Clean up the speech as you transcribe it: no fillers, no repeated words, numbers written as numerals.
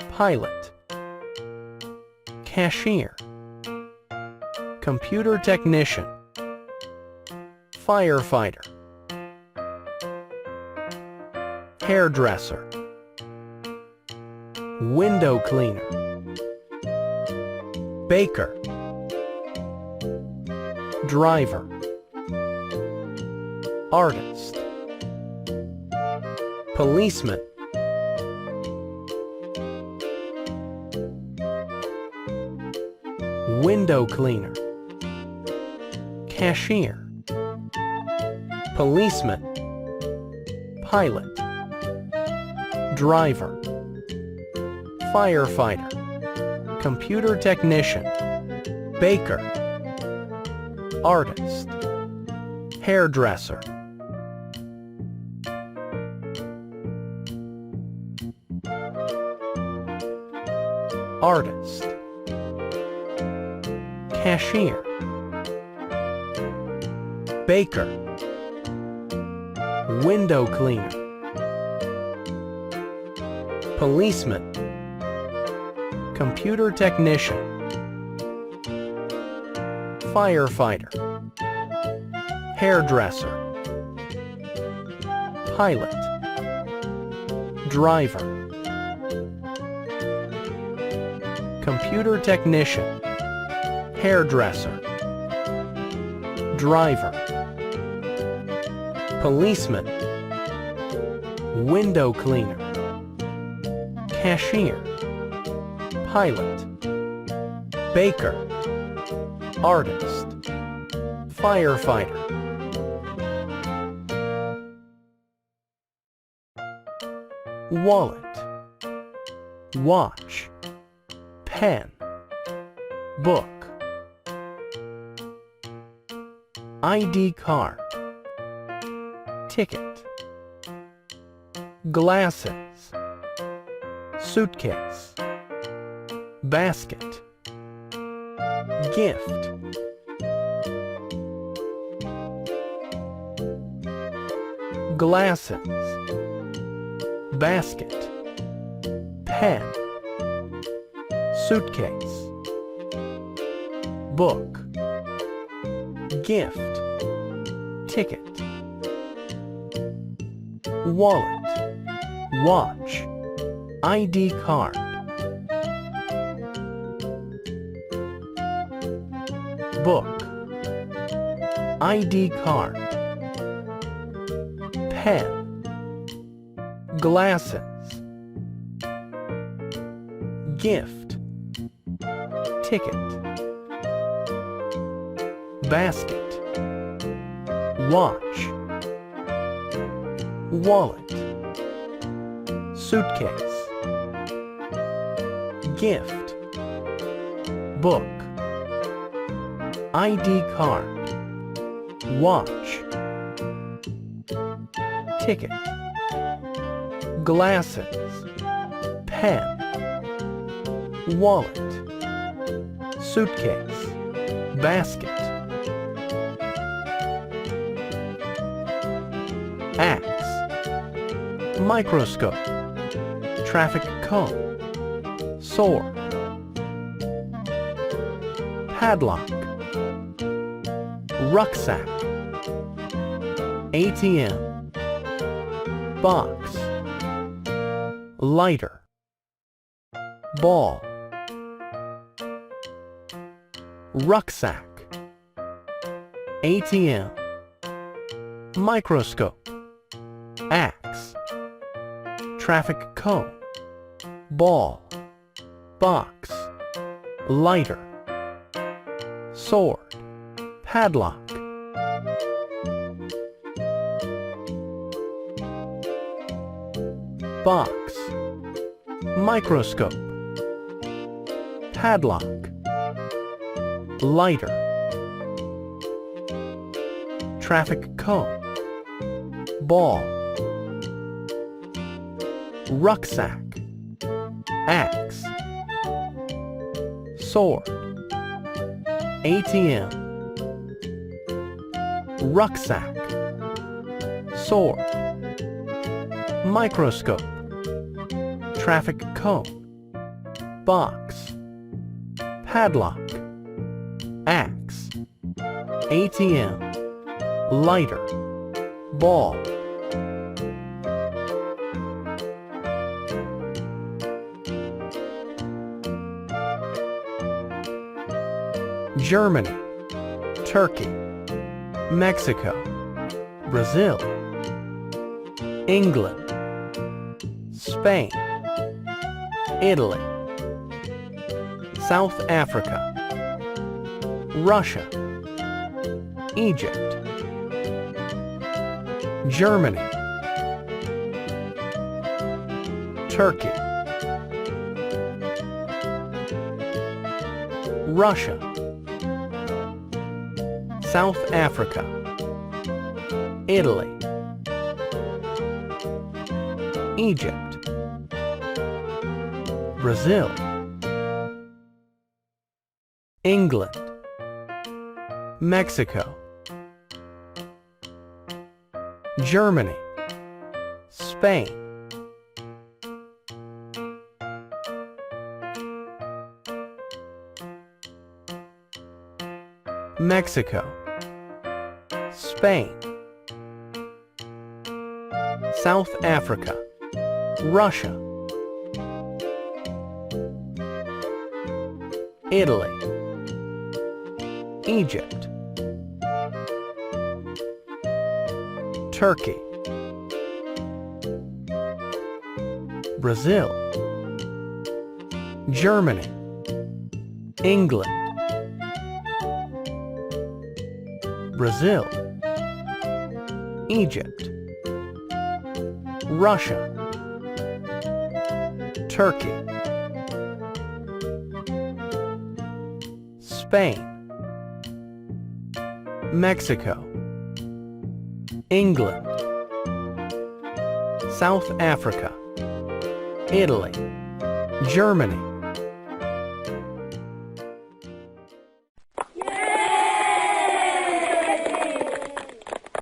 pilot, cashier, computer technician, firefighter, hairdresser, window cleaner, baker, driver, artist, policeman, window cleaner, cashier, policeman, pilot, driver, firefighter, computer technician, baker, artist, hairdresser, artist, cashier, baker, window cleaner, policeman, computer technician, firefighter, hairdresser, pilot, driver, computer technician, hairdresser, driver, policeman, window cleaner, cashier, pilot, baker, artist, firefighter. Wallet, watch, pen, book, ID card, ticket, glasses, suitcase, basket, gift, glasses, basket, pen, suitcase, book, gift, ticket, wallet, watch, ID card, book, ID card, pen, glasses, gift, ticket, basket, watch, wallet, suitcase, gift, book, ID card, watch, ticket, glasses, pen, wallet, suitcase, basket, axe, microscope, traffic cone, sword, padlock, rucksack, ATM, box, lighter, ball, rucksack, ATM, microscope, axe, traffic cone, ball, box, lighter, sword, padlock, box, microscope, padlock, lighter, traffic cone, ball, rucksack, axe, sword, ATM, rucksack, sword, microscope, traffic cone, box, padlock, axe, ATM, lighter, ball. Germany, Turkey, Mexico, Brazil, England, Spain, Italy, South Africa, Russia, Egypt, Germany, Turkey, Russia, South Africa, Italy, Egypt, Brazil, England, Mexico, Germany, Spain, Mexico, Spain, South Africa, Russia, Italy, Egypt, Turkey, Brazil, Germany, England, Brazil, Egypt, Russia, Turkey, Spain, Mexico, England, South Africa, Italy, Germany,